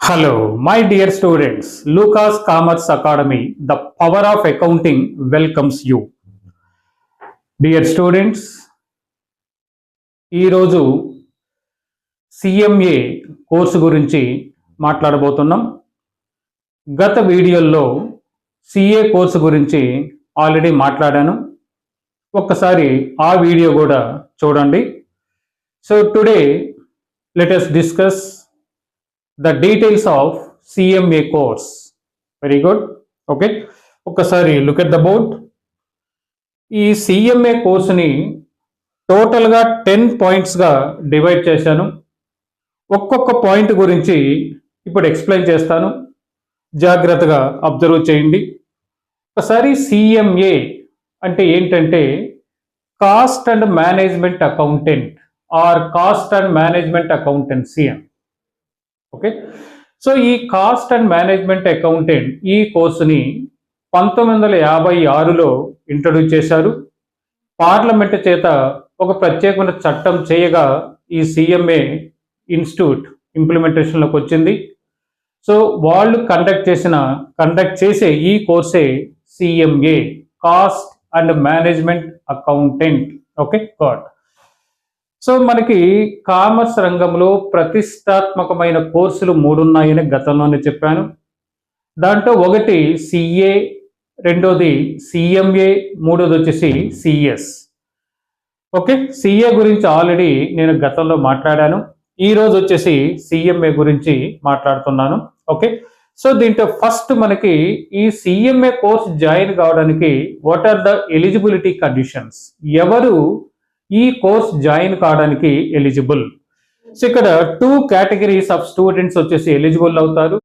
Hello, my dear students. Lucas Commerce Academy, the power of accounting welcomes you. Dear students, ఈరోజు CMA course గురించి మాట్లాడబోతున్నాం. గత వీడియోల్లో CA course గురించి already మాట్లాడాను. ఒక్కసారి ఆ వీడియో కూడా చూడండి. So today let us discuss the details of CMA course. Very good. Okay. ఒక్కసారి look at the board. ఈ CMA కోర్సుని టోటల్గా 10 పాయింట్స్గా డివైడ్ చేశాను. ఒక్కొక్క పాయింట్ గురించి ఇప్పుడు ఎక్స్ప్లెయిన్ చేస్తాను. జాగ్రత్తగా అబ్జర్వ్ చేయండి. ఒకసారి CMA అంటే ఏంటంటే cost and management accountant are cost and management accountancy అని. ఓకే, సో ఈ కాస్ట్ అండ్ మేనేజ్మెంట్ అకౌంటెంట్ ఈ కోర్సుని 1956లో ఇంట్రడ్యూస్ చేశారు. పార్లమెంట్ చేత ఒక ప్రత్యేకమైన చట్టం చేయగా ఈ సిఎంఏ ఇన్స్టిట్యూట్ ఇంప్లిమెంటేషన్లోకి వచ్చింది. సో వాళ్ళు కండక్ట్ చేసే ఈ కోర్సే CMA, cost and management accountant. Okay, god. So మనకి కామర్స్ రంగంలో ప్రతిష్టాత్మకమైన కోర్సులు 3 ఉన్నాయని గతంలోనే చెప్పాను. దాంట్లో ఒకటి సిఏ, రెండోది సిఎంఏ, మూడోది వచ్చేసి సిఎస్. ఓకే, సిఏ గురించి ఆల్రెడీ నేను గతంలో మాట్లాడాను. ఈరోజు వచ్చేసి సిఎంఏ గురించి మాట్లాడుతున్నాను. ఓకే, సో దీంట్లో ఫస్ట్ మనకి ఈ సిఎంఏ కోర్స్ జాయిన్ కావడానికి what are the eligibility conditions, ఎవరు ఈ కోర్స్ జాయిన్ కావడానికి ఎలిజిబుల్. సో ఇక్కడ 2 కేటగిరీస్ ఆఫ్ స్టూడెంట్స్ వచ్చేసి ఎలిజిబుల్ అవుతారు.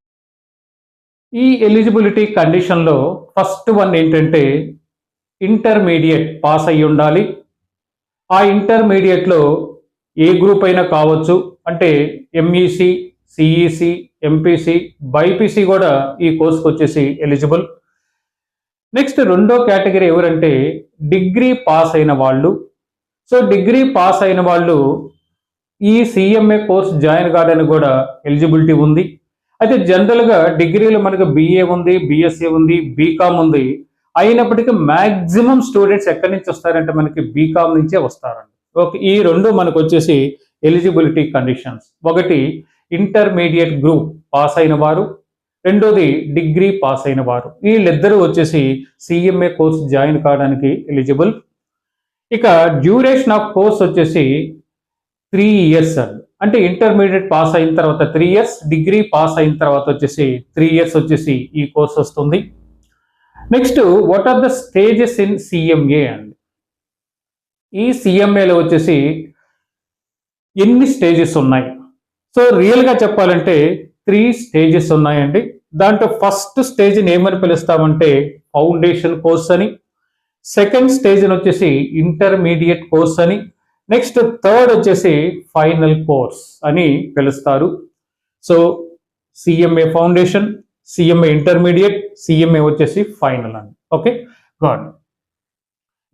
ఈ ఎలిజిబిలిటీ కండిషన్లో ఫస్ట్ వన్ ఏంటంటే ఇంటర్మీడియట్ పాస్ అయ్యి ఉండాలి. ఆ ఇంటర్మీడియట్లో ఏ గ్రూప్ అయినా కావచ్చు, అంటే ఎంఈసి, సిఈసి, ఎంపీసీ, బైపీసీ కూడా ఈ కోర్సుకు వచ్చేసి ఎలిజిబుల్. నెక్స్ట్ రెండో కేటగిరీ ఎవరంటే డిగ్రీ పాస్ అయిన వాళ్ళు. సో డిగ్రీ పాస్ అయిన వాళ్ళు ఈ సిఎంఏ కోర్స్ జాయిన్ కావడానికి కూడా ఎలిజిబిలిటీ ఉంది. అయితే జనరల్గా డిగ్రీలో మనకు బిఏ ఉంది, బిఎస్సీ ఉంది, బీకామ్ ఉంది. అయినప్పటికీ మ్యాక్సిమం స్టూడెంట్స్ ఎక్కడి నుంచి వస్తారంటే మనకి బీకామ్ నుంచే వస్తారండి. ఓకే, ఈ రెండు మనకు వచ్చేసి ఎలిజిబిలిటీ కండిషన్స్. ఒకటి ఇంటర్మీడియట్ గ్రూప్ పాస్ అయిన వారు, రెండోది డిగ్రీ పాస్ అయిన వారు. వీళ్ళిద్దరూ వచ్చేసి సిఎంఏ కోర్స్ జాయిన్ కావడానికి ఎలిజిబుల్. ఇక డ్యూరేషన్ ఆఫ్ కోర్స్ వచ్చేసి 3 years అండి. అంటే ఇంటర్మీడియట్ పాస్ అయిన తర్వాత 3 years, డిగ్రీ పాస్ అయిన తర్వాత వచ్చేసి 3 years వచ్చేసి ఈ కోర్స్ వస్తుంది. Next what are the stages in CMA అండి. ఈ సిఎంఏలో వచ్చేసి ఎన్ని స్టేజెస్ ఉన్నాయి? సో రియల్గా చెప్పాలంటే 3 stages ఉన్నాయండి. దాంట్లో ఫస్ట్ స్టేజ్ని ఏమని పిలుస్తామంటే ఫౌండేషన్ కోర్స్ అని, సెకండ్ స్టేజ్ వచ్చేసి ఇంటర్మీడియట్ కోర్స్ అని, నెక్స్ట్ థర్డ్ వచ్చేసి ఫైనల్ కోర్స్ అని పిలుస్తారు. So CMA foundation, CMA intermediate, CMA వచ్చేసి ఫైనల్ అని. Okay, God.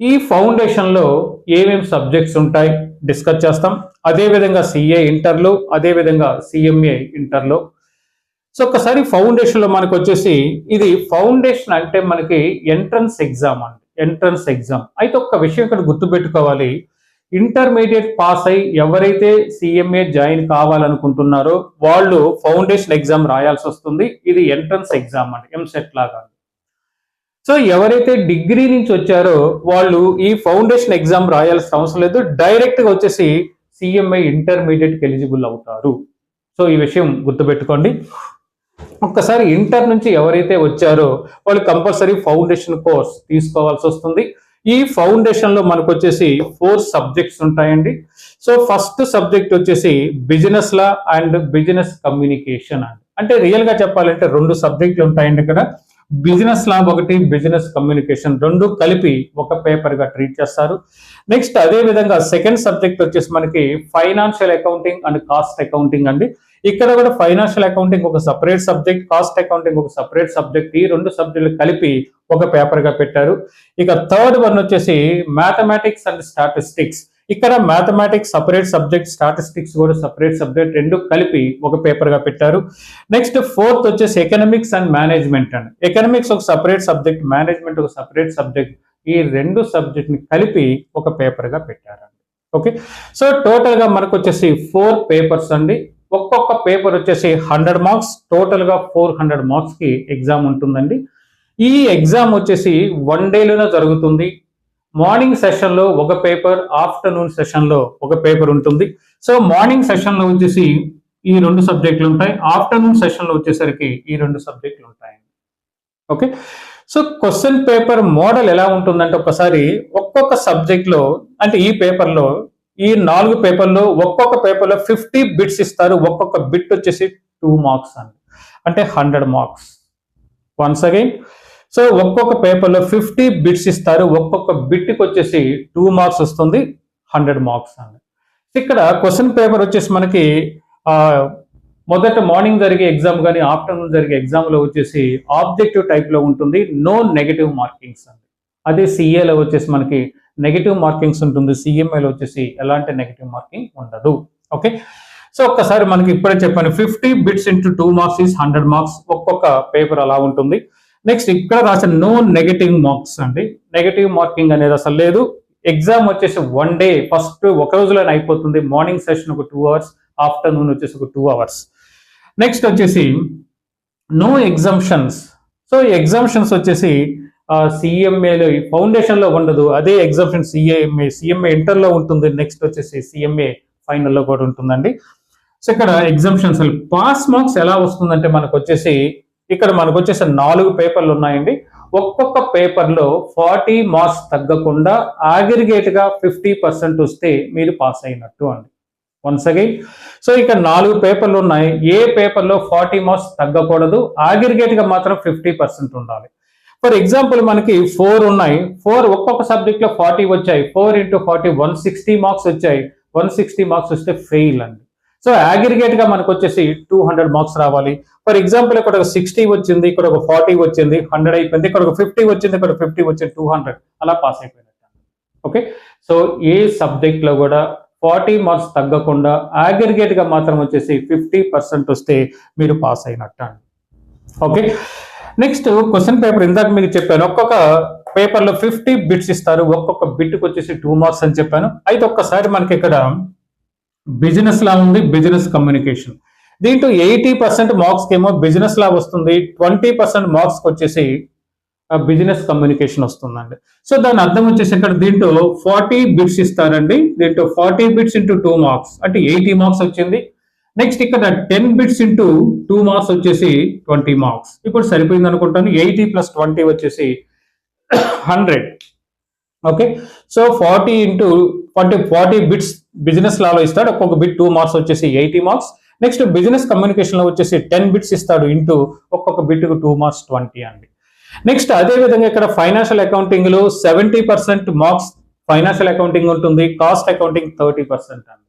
ఈ ఫౌండేషన్లో ఏమేమి సబ్జెక్ట్స్ ఉంటాయి డిస్కస్ చేస్తాం. అదేవిధంగా సిఏ ఇంటర్లో, అదేవిధంగా సిఎంఏ ఇంటర్లో. సో ఒకసారి ఫౌండేషన్లో మనకు వచ్చేసి ఇది ఫౌండేషన్ అంటే మనకి ఎంట్రన్స్ ఎగ్జామ్ అండి, ఎంట్రన్స్ ఎగ్జామ్. అయితే ఒక్క విషయం ఇక్కడ గుర్తుపెట్టుకోవాలి, ఇంటర్మీడియట్ పాస్ అయి ఎవరైతే సిఎంఏ జాయిన్ కావాలనుకుంటున్నారో వాళ్ళు ఫౌండేషన్ ఎగ్జామ్ రాయాల్సి వస్తుంది. ఇది ఎంట్రన్స్ ఎగ్జామ్ అండి, ఎంసెట్ లాగా. సో ఎవరైతే డిగ్రీ నుంచి వచ్చారో వాళ్ళు ఈ ఫౌండేషన్ ఎగ్జామ్ రాయాల్సిన అవసరం లేదు, డైరెక్ట్గా వచ్చేసి సిఎంఏ ఇంటర్మీడియట్కి ఎలిజిబుల్ అవుతారు. సో ఈ విషయం గుర్తుపెట్టుకోండి. ఒక్కసారి ఇంటర్ నుంచి ఎవరైతే వచ్చారో వాళ్ళు కంపల్సరీ ఫౌండేషన్ కోర్స్ తీసుకోవాల్సి వస్తుంది. ఈ ఫౌండేషన్లో మనకు వచ్చేసి 4 సబ్జెక్ట్స్ ఉంటాయండి. సో ఫస్ట్ సబ్జెక్ట్ వచ్చేసి business law and business communication అండి. అంటే రియల్గా చెప్పాలంటే 2 సబ్జెక్టులు ఉంటాయండి ఇక్కడ. బిజినెస్ లా ఒకటి, బిజినెస్ కమ్యూనికేషన్, 2 కలిపి ఒక పేపర్గా ట్రీట్ చేస్తారు. నెక్స్ట్ అదేవిధంగా సెకండ్ సబ్జెక్ట్ వచ్చేసి మనకి financial accounting and cost accounting అండి. ఇక్కడ కూడా ఫైనాన్షియల్ అకౌంటింగ్ ఒక సపరేట్ సబ్జెక్ట్, కాస్ట్ అకౌంటింగ్ ఒక సపరేట్ సబ్జెక్ట్. ఈ 2 సబ్జెక్టులు కలిపి ఒక పేపర్గా పెట్టారు. ఇక థర్డ్ వన్ వచ్చేసి మ్యాథమెటిక్స్ అండ్ స్టాటిస్టిక్స్. ఇక్కడ మ్యాథమెటిక్స్ సపరేట్ సబ్జెక్ట్, స్టాటిస్టిక్స్ కూడా సపరేట్ సబ్జెక్ట్, రెండు కలిపి ఒక పేపర్ గా పెట్టారు. నెక్స్ట్ ఫోర్త్ వచ్చేసి ఎకనామిక్స్ అండ్ మేనేజ్మెంట్ అండి. ఎకనామిక్స్ ఒక సపరేట్ సబ్జెక్ట్, మేనేజ్మెంట్ ఒక సపరేట్ సబ్జెక్ట్, ఈ రెండు సబ్జెక్ట్ ని కలిపి ఒక పేపర్ గా పెట్టారండి. ఓకే, సో టోటల్ గా మనకు వచ్చేసి 4 పేపర్స్ అండి. ఒక్కొక్క పేపర్ వచ్చేసి 100 మార్క్స్, టోటల్ గా 400 మార్క్స్ కి ఎగ్జామ్ ఉంటుందండి. ఈ ఎగ్జామ్ వచ్చేసి 1 డేలోనే జరుగుతుంది. మార్నింగ్ సెషన్ లో ఒక పేపర్, ఆఫ్టర్నూన్ సెషన్ లో ఒక పేపర్ ఉంటుంది. సో మార్నింగ్ సెషన్ లో వచ్చేసి ఈ 2 సబ్జెక్టులు ఉంటాయి, ఆఫ్టర్నూన్ సెషన్ లో వచ్చేసరికి ఈ 2 సబ్జెక్టులు ఉంటాయి. Okay, so question paper model ఎలా ఉంటుందంటే ఒకసారి ఒక్కొక్క సబ్జెక్ట్ లో, అంటే ఈ పేపర్ లో, ఈ 4 పేపర్లో ఒక్కొక్క పేపర్లో 50 బిట్స్ ఇస్తారు. ఒక్కొక్క బిట్ వచ్చేసి 2 మార్క్స్ అండి, అంటే 100 మార్క్స్. వన్స్ అగైన్, సో ఒక్కొక్క పేపర్లో 50 బిట్స్ ఇస్తారు. ఒక్కొక్క బిట్కి వచ్చేసి 2 మార్క్స్ వస్తుంది, 100 మార్క్స్ అండి. ఇక్కడ క్వశ్చన్ పేపర్ వచ్చేసి మనకి మొదట మార్నింగ్ జరిగే ఎగ్జామ్ కానీ ఆఫ్టర్నూన్ జరిగే ఎగ్జామ్లో వచ్చేసి ఆబ్జెక్టివ్ టైప్లో ఉంటుంది, నో నెగటివ్ మార్కింగ్స్ అండి. అదే సిఏలో వచ్చేసి మనకి నెగటివ్ మార్కింగ్స్ ఉంటుంది, సిఎంఏలో వచ్చేసి ఎలాంటి నెగటివ్ మార్కింగ్ ఉండదు. ఓకే, సో ఒక్కసారి మనకి ఇప్పుడే చెప్పాను, 50 bits into 2 marks is 100 marks. ఒక్కొక్క పేపర్ అలా ఉంటుంది. నెక్స్ట్ ఇక్కడ రాసిన నో నెగటివ్ మార్క్స్ అండి. నెగటివ్ మార్కింగ్ అనేది అసలు లేదు. ఎగ్జామ్ వచ్చేసి 1 డే, ఫస్ట్ ఒక రోజులోనే అయిపోతుంది. మార్నింగ్ సెషన్ ఒక 2 అవర్స్, ఆఫ్టర్నూన్ వచ్చేసి ఒక 2 అవర్స్. నెక్స్ట్ వచ్చేసి నో ఎగ్జామ్షన్స్. సో ఎగ్జామ్షన్స్ వచ్చేసి సిఎంఏలో ఫౌండేషన్లో ఉండదు, అదే ఎగ్జామ్షన్ సిఎంఏ ఇంటర్లో ఉంటుంది. నెక్స్ట్ వచ్చేసి సిఎంఏ ఫైనల్లో కూడా ఉంటుందండి. సో ఇక్కడ ఎగ్జామ్షన్స్ పాస్ మార్క్స్ ఎలా వస్తుందంటే మనకు వచ్చేసి ఇక్కడ మనకు వచ్చేసి 4 పేపర్లు ఉన్నాయండి. ఒక్కొక్క పేపర్లో 40 మార్క్స్ తగ్గకుండా అగ్రిగేట్ గా 50% వస్తే మీరు పాస్ అయినట్టు అండి. వన్స్ అగైన్, సో ఇక్కడ 4 పేపర్లు ఉన్నాయి. ఏ పేపర్లో 40 మార్క్స్ తగ్గకూడదు, అగ్రిగేట్ గా మాత్రం 50% ఉండాలి. ఫర్ ఎగ్జాంపుల్ మనకి 4 ఉన్నాయి, 4 ఒక్కొక్క సబ్జెక్ట్ లో 40 వచ్చాయి, 4 into 40 160 మార్క్స్ వచ్చాయి. 160 మార్క్స్ వస్తే ఫెయిల్ అండి. సో అగ్రిగేట్ గా మనకు వచ్చేసి 200 మార్క్స్ రావాలి. ఫర్ ఎగ్జాంపుల్ ఇక్కడ ఒక 60 వచ్చింది, ఇక్కడ ఒక 40 వచ్చింది, 100 అయిపోయింది. ఇక్కడ ఒక 50 వచ్చింది, ఇక్కడ 50 వచ్చింది, 200, అలా పాస్ అయిపోయినట్టు. ఓకే, సో ఏ సబ్జెక్ట్ లో కూడా 40 మార్క్స్ తగ్గకుండా అగ్రిగేట్ గా మాత్రం వచ్చేసి 50% వస్తే మీరు పాస్ అయినట్టు అండి. ఓకే, నెక్స్ట్ క్వశ్చన్ పేపర్ ఇందాక మీకు చెప్పాను, ఒక్కొక్క పేపర్ లో 50 బిట్స్ ఇస్తారు. ఒక్కొక్క బిట్కి వచ్చేసి 2 మార్క్స్ అని చెప్పాను. అయితే ఒక్కసారి మనకి ఇక్కడ బిజినెస్ లా ఉంది, బిజినెస్ కమ్యూనికేషన్. దీంట్లో 80% మార్క్స్ ఏమో బిజినెస్ లా వస్తుంది, 20% మార్క్స్ వచ్చేసి బిజినెస్ కమ్యూనికేషన్ వస్తుందండి. సో దాని అర్థం వచ్చేసి ఇక్కడ దీంట్లో 40 బిట్స్ ఇస్తారండి. దీంట్లో 40 బిట్స్ ఇంటూ 2 మార్క్స్ అంటే 80 మార్క్స్ వచ్చింది. నెక్స్ట్ ఇక్కడ 10 బిట్స్ ఇంటూ 2 మార్క్స్ వచ్చేసి 20 మార్క్స్. ఇప్పుడు సరిపోయింది అనుకుంటాను. 80 + 20 వచ్చేసి 100. Okay, so 40 into 40 bits business లాలో ఇస్తాడు. ఒక్కొక్క బిట్ 2 మార్క్స్ వచ్చేసి 80 మార్క్స్. నెక్స్ట్ బిజినెస్ కమ్యూనికేషన్ లో వచ్చేసి 10 బిట్స్ ఇస్తాడు, ఇంటూ ఒక్కొక్క బిట్ 2 మార్క్స్ 20 అండి. నెక్స్ట్ అదే విధంగా ఇక్కడ ఫైనాన్షియల్ అకౌంటింగ్ లో 70% మార్క్స్ ఫైనాన్షియల్ అకౌంటింగ్ ఉంటుంది, కాస్ట్ అకౌంటింగ్ 30% అండి.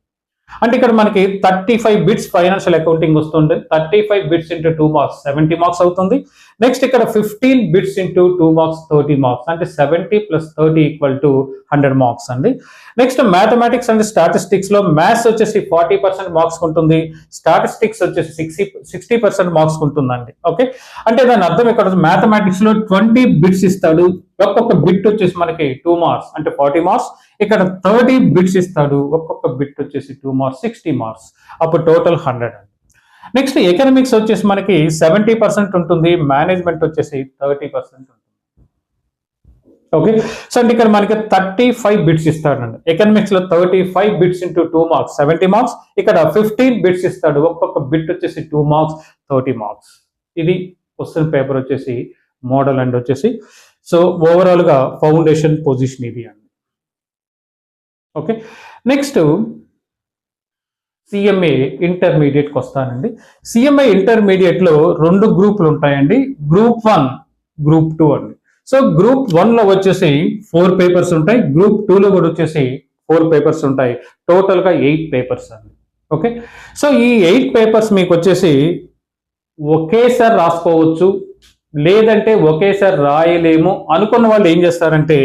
అంటే ఇక్కడ మనకి 35 బిట్స్ ఫైనాన్షియల్ అకౌంటింగ్ వస్తుంది. 35 బిట్స్ ఇంటూ 2 మార్క్స్ 70 మార్క్స్ అవుతుంది. నెక్స్ట్ ఇక్కడ 15 బిట్స్ ఇంటూ 2 మార్క్స్ 30 మార్క్స్, అంటే 70 + 30 = 100 మార్క్స్ అండి. నెక్స్ట్ మ్యాథమెటిక్స్ అండ్ స్టాటిస్టిక్స్ లో మ్యాథ్స్ వచ్చేసి 40% మార్క్స్ ఉంటుంది, స్టాటిస్టిక్స్ వచ్చేసి 60% మార్క్స్ ఉంటుందండి. ఓకే, అంటే దాని అర్థం ఇక్కడ మ్యాథమెటిక్స్ లో 20 బిట్స్ ఇస్తాడు. ఒక్కొక్క బిట్ వచ్చేసి మనకి 2 మార్క్స్ అంటే 40 మార్క్స్. ఇక్కడ 30 బిట్స్ ఇస్తాడు, ఒక్కొక్క బిట్ వచ్చేసి 2 మార్క్స్ 60 మార్క్స్, అప్పుడు టోటల్ 100 అండి. నెక్స్ట్ ఎకనామిక్స్ వచ్చేసి మనకి 70% ఉంటుంది, మేనేజ్మెంట్ వచ్చేసి 30% ఉంటుంది. ఓకే, సో అంటే ఇక్కడ మనకి 35 బిట్స్ ఇస్తాడండి. ఎకనామిక్స్ లో 35 బిట్స్ ఇంటూ 2 మార్క్స్ 70 మార్క్స్. ఇక్కడ 15 బిట్స్ ఇస్తాడు, ఒక్కొక్క బిట్ వచ్చేసి 2 మార్క్స్ 30 మార్క్స్. ఇది క్వశ్చన్ పేపర్ వచ్చేసి మోడల్ అండ్ వచ్చేసి. సో ఓవరాల్ గా ఫౌండేషన్ పొజిషన్ ఇది అండి. ఓకే, నెక్స్ట్ సిఎంఏ ఇంటర్మీడియట్కి వస్తానండి. సిఎంఏ ఇంటర్మీడియట్ లో 2 గ్రూపులు ఉంటాయండి, గ్రూప్ 1, గ్రూప్ 2 అండి. సో గ్రూప్ 1 లో వచ్చేసి 4 పేపర్స్ ఉంటాయి, గ్రూప్ 2 లో కూడా వచ్చేసి 4 పేపర్స్ ఉంటాయి, టోటల్ గా 8 పేపర్స్ అండి. ఓకే, సో ఈ 8 పేపర్స్ మీకు వచ్చేసి ఒకేసారి రాసుకోవచ్చు, లేదంటే ఒకేసారి రాయలేము అనుకున్న వాళ్ళు ఏం చేస్తారంటే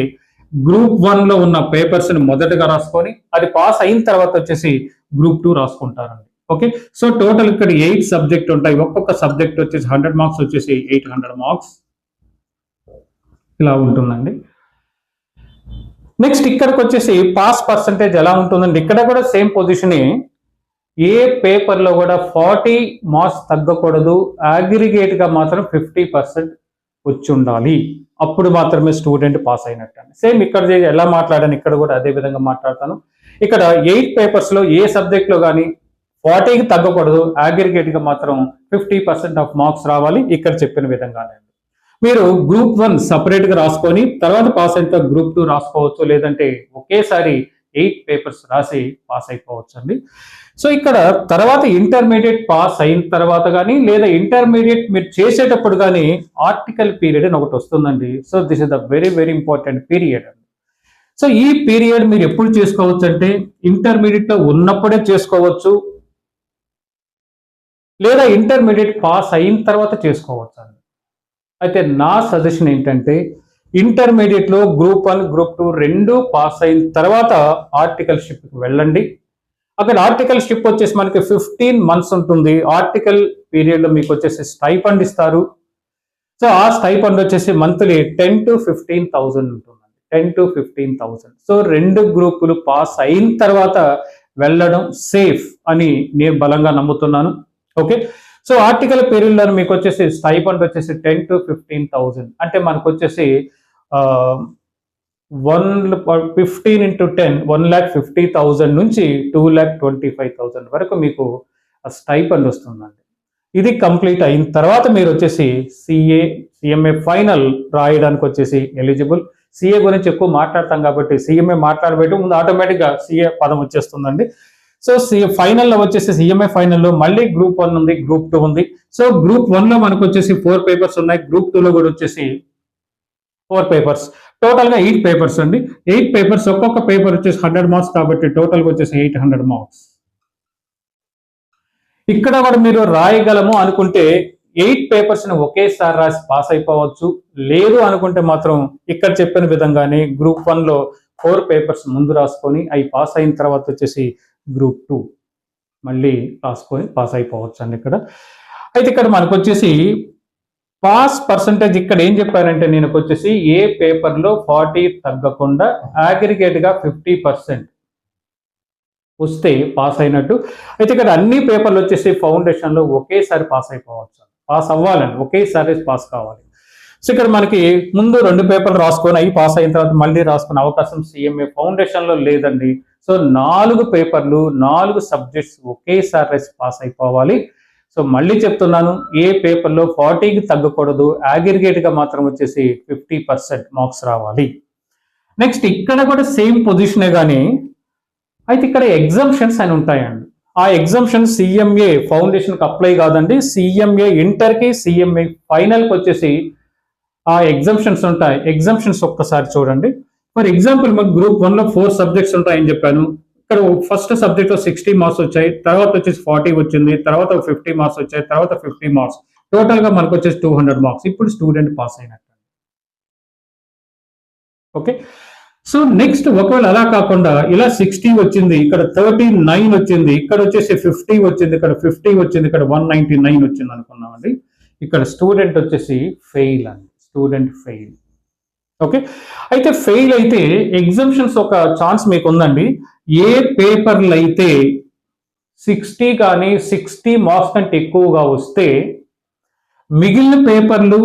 గ్రూప్ 1లో ఉన్న పేపర్స్ని మొదటగా రాసుకొని అది పాస్ అయిన తర్వాత వచ్చేసి గ్రూప్ 2 రాసుకుంటారండి. ఓకే, సో టోటల్ ఇక్కడ 8 సబ్జెక్ట్ ఉంటాయి. ఒక్కొక్క సబ్జెక్ట్ వచ్చేసి 100 మార్క్స్ వచ్చేసి 800 మార్క్స్ ఇలా ఉంటుందండి. నెక్స్ట్ ఇక్కడికి వచ్చేసి పాస్ పర్సంటేజ్ ఎలా ఉంటుందండి, ఇక్కడ కూడా సేమ్ పొజిషన్. ఏ పేపర్లో కూడా 40 మార్క్స్ తగ్గకూడదు, అగ్రిగేట్ గా మాత్రం 50% వచ్చి ఉండాలి, అప్పుడు మాత్రమే స్టూడెంట్ పాస్ అయినట్టు అండి. సేమ్ ఇక్కడ ఎలా మాట్లాడాను ఇక్కడ కూడా అదే విధంగా మాట్లాడతాను. ఇక్కడ 8 పేపర్స్ లో ఏ సబ్జెక్ట్ లో కానీ 40కి తగ్గకూడదు, అగ్రిగేట్ గా మాత్రం 50% ఆఫ్ మార్క్స్ రావాలి, ఇక్కడ చెప్పిన విధంగానే. మీరు గ్రూప్ 1 సపరేట్ గా రాసుకొని తర్వాత పాస్ అయిన గ్రూప్ 2 రాసుకోవచ్చు, లేదంటే ఒకేసారి 8 పేపర్స్ రాసి పాస్ అయిపోవచ్చు అండి. సో ఇక్కడ తర్వాత ఇంటర్మీడియట్ పాస్ అయిన తర్వాత కానీ లేదా ఇంటర్మీడియట్ మీరు చేసేటప్పుడు కానీ ఆర్టికల్ పీరియడ్ అని ఒకటి వస్తుందండి. So this is the very very important period అండి. సో ఈ పీరియడ్ మీరు ఎప్పుడు చేసుకోవచ్చు అంటే ఇంటర్మీడియట్ లో ఉన్నప్పుడే చేసుకోవచ్చు, లేదా ఇంటర్మీడియట్ పాస్ అయిన తర్వాత చేసుకోవచ్చు అండి. అయితే నా సజెషన్ ఏంటంటే ఇంటర్మీడియట్ లో గ్రూప్ 1 గ్రూప్ 2 రెండు పాస్ అయిన తర్వాత ఆర్టికల్షిప్కి వెళ్ళండి. అక్కడ ఆర్టికల్షిప్ వచ్చేసి మనకి 15 months ఉంటుంది. ఆర్టికల్ పీరియడ్ లో మీకు వచ్చేసి స్టైఫండ్ ఇస్తారు. సో ఆ స్టైఫండ్ వచ్చేసి మంత్లీ 10 to 15,000 ఉంటుందండి, 10 to 15,000. సో రెండు గ్రూపులు పాస్ అయిన తర్వాత వెళ్ళడం సేఫ్ అని నేను బలంగా నమ్ముతున్నాను. ఓకే, సో ఆర్టికల్ పీరియడ్ లో మీకు వచ్చేసి స్టైఫండ్ వచ్చేసి 10 to 15,000 అంటే మనకు వచ్చేసి 15 into 10 1,50,000 నుంచి 2,25,000 వరకు మీకు స్టైఫండ్ వస్తుందండి. ఇది కంప్లీట్ అయిన తర్వాత మీరు వచ్చేసి సిఎంఏ ఫైనల్ రాయడానికి వచ్చేసి ఎలిజిబుల్. సిఏ గురించి ఎక్కువ మాట్లాడతాం కాబట్టి సిఎంఏ మాట్లాడబెట్టి ముందు ఆటోమేటిక్గా సిఏ పదం వచ్చేస్తుందండి. సో ఫైనల్లో వచ్చేసి సిఎంఏ ఫైనల్లో మళ్ళీ గ్రూప్ 1 ఉంది, గ్రూప్ 2 ఉంది. సో గ్రూప్ 1లో మనకు వచ్చేసి 4 పేపర్స్ ఉన్నాయి, గ్రూప్ 2లో కూడా వచ్చేసి 4 పేపర్స్, టోటల్ గా 8 పేపర్స్ అండి. 8 పేపర్స్, ఒక్కొక్క పేపర్ వచ్చేసి 100 మార్క్స్ కాబట్టి టోటల్ గా వచ్చేసి 800 మార్క్స్. ఇక్కడ కూడా మీరు రాయగలము అనుకుంటే 8 పేపర్స్ ని ఒకేసారి రాసి పాస్ అయిపోవచ్చు, లేదు అనుకుంటే మాత్రం ఇక్కడ చెప్పిన విధంగానే గ్రూప్ 1లో 4 పేపర్స్ ముందు రాసుకొని అవి పాస్ అయిన తర్వాత వచ్చేసి గ్రూప్ 2 మళ్ళీ రాసుకొని పాస్ అయిపోవచ్చు అండి ఇక్కడ. అయితే ఇక్కడ మనకు వచ్చేసి పాస్ పర్సంటేజ్ ఇక్కడ ఏం చెప్పారంటే నేను వచ్చేసి ఏ పేపర్లో 40 తగ్గకుండా అగ్రిగేట్ గా 50% వస్తే పాస్ అయినట్టు. అయితే ఇక్కడ అన్ని పేపర్లు వచ్చేసి ఫౌండేషన్ లో ఒకేసారి పాస్ అయిపోవచ్చు, పాస్ అవ్వాలండి, ఒకేసారి పాస్ కావాలి. సో ఇక్కడ మనకి ముందు 2 పేపర్లు రాసుకొని అవి పాస్ అయిన తర్వాత మళ్ళీ రాసుకునే అవకాశం సిఎంఏ ఫౌండేషన్ లో లేదండి. సో 4 పేపర్లు 4 సబ్జెక్ట్స్ ఒకేసారి రాసి పాస్ అయిపోవాలి. సో మళ్ళీ చెప్తున్నాను, ఏ పేపర్లో 40కి తగ్గకూడదు, అగ్రిగేట్ గా మాత్రం వచ్చేసి 50% మార్క్స్ రావాలి. నెక్స్ట్ ఇక్కడ కూడా సేమ్ పొజిషనే కానీ అయితే ఇక్కడ ఎగ్జామ్షన్స్ అని ఉంటాయండి. ఆ ఎగ్జామ్షన్ సిఎంఏ ఫౌండేషన్కి అప్లై కాదండి, సిఎంఏ ఇంటర్కి సిఎంఏ ఫైనల్కి వచ్చేసి ఆ ఎగ్జామ్షన్స్ ఉంటాయి. ఎగ్జామ్షన్స్ ఒక్కసారి చూడండి. ఫర్ ఎగ్జాంపుల్ మాకు గ్రూప్ 1లో 4 సబ్జెక్ట్స్ ఉంటాయని చెప్పాను. ఇక్కడ ఫస్ట్ సబ్జెక్ట్ లో 60 మార్క్స్ వచ్చాయి, తర్వాత వచ్చేసి 40 వచ్చింది, తర్వాత 50 మార్క్స్ వచ్చాయి, తర్వాత 50 మార్క్స్, టోటల్ గా మనకు వచ్చేసి 200 మార్క్స్. ఇప్పుడు స్టూడెంట్ పాస్ అయినట్టు. ఓకే, సో నెక్స్ట్ ఒకవేళ అలా కాకుండా ఇలా 60 వచ్చింది, ఇక్కడ 39 వచ్చింది, ఇక్కడ వచ్చేసి 50 వచ్చింది, ఇక్కడ 50 వచ్చింది, ఇక్కడ 199 వచ్చింది అనుకున్నామండి. ఇక్కడ స్టూడెంట్ వచ్చేసి ఫెయిల్ అండి, స్టూడెంట్ ఫెయిల్. ఓకే, అయితే ఫెయిల్ అయితే ఎగ్జామ్షన్స్ ఒక ఛాన్స్ మీకు ఉందండి. ఏ పేపర్లు అయితే 60 కానీ 60 మార్క్స్ కంటే ఎక్కువగా వస్తే మిగిలిన పేపర్లు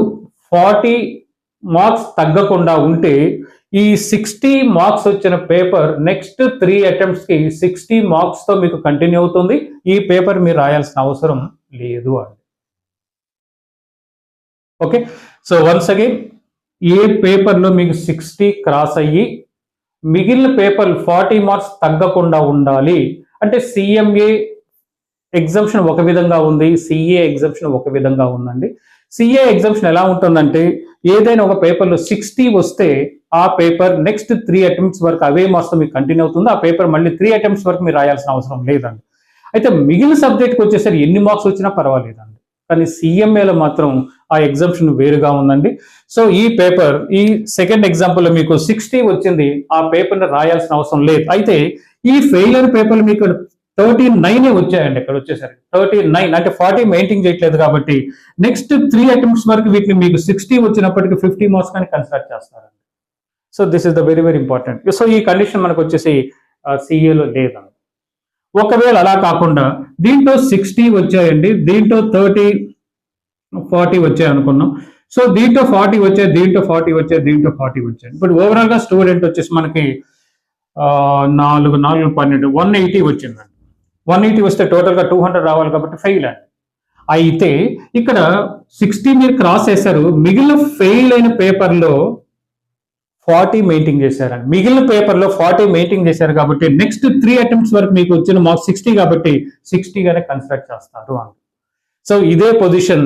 40 మార్క్స్ తగ్గకుండా ఉంటే ఈ 60 మార్క్స్ వచ్చిన పేపర్ నెక్స్ట్ 3 అటెంప్ట్స్ కి 60 మార్క్స్ తో మీకు కంటిన్యూ అవుతుంది. ఈ పేపర్ మీరు రాయాల్సిన అవసరం లేదు అండి. ఓకే, సో వన్స్ అగైన్ ఏ పేపర్లో మీకు 60 క్రాస్ అయ్యి మిగిలిన పేపర్ 40 మార్క్స్ తగ్గకుండా ఉండాలి అంటే సిఎంఏ ఎగ్జామ్షన్ ఒక విధంగా ఉంది, సిఏ ఎగ్జామ్షన్ ఒక విధంగా ఉందండి. సిఏ ఎగ్జామ్షన్ ఎలా ఉంటుందంటే ఏదైనా ఒక పేపర్లో 60 వస్తే ఆ పేపర్ నెక్స్ట్ 3 అటెంప్ట్స్ వరకు అవే మార్క్స్ మీకు కంటిన్యూ అవుతుంది. ఆ పేపర్ మళ్ళీ 3 అటెంప్ట్స్ వరకు మీరు రాయాల్సిన అవసరం లేదండి. అయితే మిగిలిన సబ్జెక్ట్కి వచ్చేసరికి ఎన్ని మార్క్స్ వచ్చినా పర్వాలేదండి. కానీ సిఎంఏలో మాత్రం ఆ ఎగ్జామ్షన్ వేరుగా ఉందండి. సో ఈ పేపర్ ఈ సెకండ్ ఎగ్జాంపుల్లో మీకు 60 వచ్చింది, ఆ పేపర్ని రాయాల్సిన అవసరం లేదు. అయితే ఈ ఫెయిలియర్ పేపర్లు మీకు 39 వచ్చాయండి. ఇక్కడ వచ్చేసరికి 39 అంటే 40 మెయింటైన్ చేయట్లేదు కాబట్టి నెక్స్ట్ 3 అటెంప్ట్స్ వరకు వీటిని మీకు 60 వచ్చినప్పటికీ 50 మార్క్స్ కానీ కన్సిడర్ చేస్తారండి. So this is the very very important. So ఈ కండిషన్ మనకు వచ్చేసి సిఏలో లేదండి. ఒకవేళ అలా కాకుండా దీంట్లో 60 వచ్చాయండి, దీంట్లో 30 40 వచ్చాయి అనుకున్నాం. సో దీంట్లో 40 వచ్చాయి, దీంట్లో 40 వచ్చాయి, దీంట్లో 40 వచ్చాయి. ఇప్పుడు ఓవరాల్ గా స్టూడెంట్ వచ్చేసి మనకి 4 4 12 180 వచ్చిందండి. 180 వస్తే టోటల్ గా 200 రావాలి కాబట్టి ఫెయిల్ అండి. అయితే ఇక్కడ 60 మీరు క్రాస్ చేశారు, మిగిలిన ఫెయిల్ అయిన పేపర్లో 40 మెయింటైన్ చేశారండి. మిగిలిన పేపర్లో 40 మెయింటైన్ చేశారు కాబట్టి నెక్స్ట్ 3 అటెంప్ట్స్ వరకు మీకు వచ్చిన మార్క్స్ 60 కాబట్టి 60 గానే కన్సిడర్ చేస్తారు అని. సో ఇదే పొజిషన్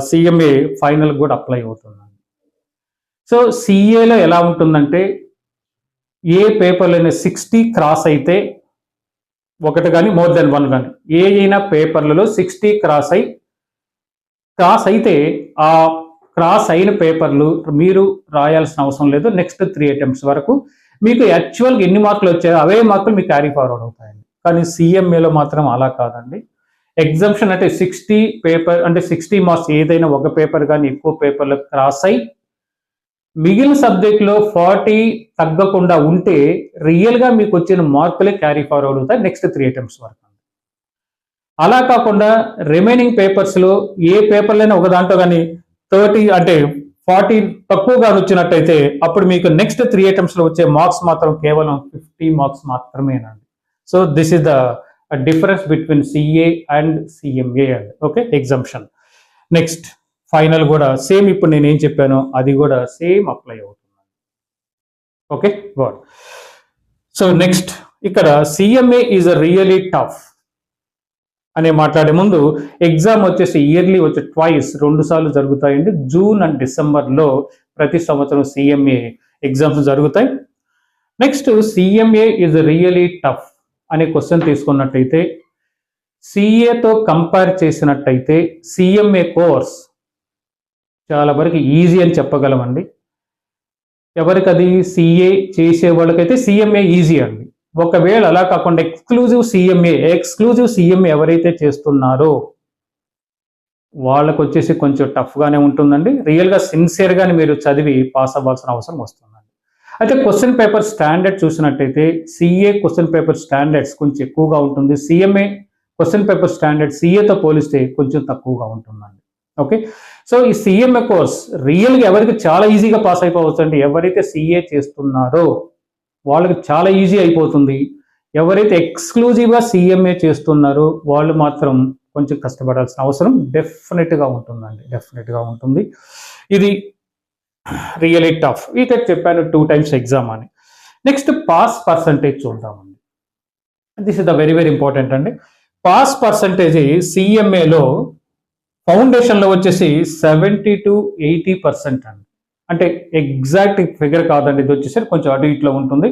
సిఎంఏ ఫైనల్ కూడా అప్లై అవుతుందండి. సో సిఏలో ఎలా ఉంటుందంటే ఏ పేపర్లోనే 60 క్రాస్ అయితే ఒకటి కానీ మోర్ దెన్ 1 కానీ ఏ అయినా పేపర్లలో 60 క్రాస్ అయితే ఆ క్రాస్ అయిన పేపర్లు మీరు రాయాల్సిన అవసరం లేదు. నెక్స్ట్ 3 అటెంప్ట్స్ వరకు మీకు యాక్చువల్గా ఎన్ని మార్కులు వచ్చాయో అవే మార్కులు మీకు క్యారీ ఫార్వర్డ్ అవుతాయండి. కానీ సిఎంఏలో మాత్రం అలా కాదండి. ఎగ్జామ్షన్ అంటే 60 పేపర్ అంటే 60 మార్క్స్ ఏదైనా ఒక పేపర్ కానీ ఎక్కువ పేపర్లు క్రాస్ అయి మిగిలిన సబ్జెక్ట్లో 40 తగ్గకుండా ఉంటే రియల్గా మీకు వచ్చిన మార్కులే క్యారీ ఫార్వర్డ్ అవుతాయి నెక్స్ట్ 3 అటెంప్ట్స్ వరకు. అలా కాకుండా రిమైనింగ్ పేపర్స్లో ఏ పేపర్లైనా ఒక దాంట్లో కానీ 30 అంటే 40 తక్కువగా వచ్చినట్టయితే అప్పుడు మీకు నెక్స్ట్ 3 అటెంప్ట్స్ లో వచ్చే మార్క్స్ మాత్రం కేవలం 50 మార్క్స్ మాత్రమేనండి. So this is the difference between CA and CMA అండి. Okay, exemption. నెక్స్ట్ ఫైనల్ కూడా సేమ్ ఇప్పుడు నేను ఏం చెప్పానో అది కూడా సేమ్ అప్లై అవుతుంది. Okay god. సో నెక్స్ట్ ఇక్కడ సిఎంఏ ఈజ్ రియలీ టఫ్ అని మాట్లాడే ముందు ఎగ్జామ్ వచ్చేసి ఇయర్లీ వచ్చి ట్వైస్ 2 సార్లు జరుగుతాయండి. జూన్ అండ్ డిసెంబర్లో ప్రతి సంవత్సరం సిఎంఏ ఎగ్జామ్స్ జరుగుతాయి. Next CMA is really tough అనే క్వశ్చన్ తీసుకున్నట్టయితే సిఏతో కంపేర్ చేసినట్టయితే సిఎంఏ కోర్స్ చాలా వరకు ఈజీ అని చెప్పగలమండి. ఎవరికి అది సిఏ చేసే వాళ్ళకైతే సిఎంఏ ఈజీ అండి. ఒకవేళ అలా కాకుండా ఎక్స్క్లూజివ్ సిఎంఏ ఎవరైతే చేస్తున్నారో వాళ్ళకు వచ్చేసి కొంచెం టఫ్గానే ఉంటుందండి. రియల్గా సిన్సియర్గానే మీరు చదివి పాస్ అవ్వాల్సిన అవసరం వస్తుందండి. అయితే క్వశ్చన్ పేపర్ స్టాండర్డ్ చూసినట్టయితే సిఏ క్వశ్చన్ పేపర్ స్టాండర్డ్స్ కొంచెం ఎక్కువగా ఉంటుంది. సిఎంఏ క్వశ్చన్ పేపర్ స్టాండర్డ్ సిఏతో పోలిస్తే కొంచెం తక్కువగా ఉంటుందండి. ఓకే, సో ఈ సిఎంఏ కోర్స్ రియల్గా ఎవరికి చాలా ఈజీగా పాస్ అయిపోవచ్చు అండి. ఎవరైతే సిఏ చేస్తున్నారో వాళ్ళకి చాలా ఈజీ అయిపోతుంది. ఎవరైతే ఎక్స్క్లూజివ్గా సిఎంఏ చేస్తున్నారో వాళ్ళు మాత్రం కొంచెం కష్టపడాల్సిన అవసరం డెఫినెట్గా ఉంటుంది. ఇది రియలీ టఫ్. ఇక చెప్పాను 2 times ఎగ్జామ్ అని. నెక్స్ట్ పాస్ పర్సంటేజ్ చూద్దామండి. This is the very very important అండి. పాస్ పర్సంటేజ్ సిఎంఏలో ఫౌండేషన్లో వచ్చేసి 70 to 80% అండి. అంటే ఎగ్జాక్ట్ ఫిగర్ కాదండి, ఇది వచ్చేసరికి కొంచెం అటు ఇట్లో ఉంటుంది.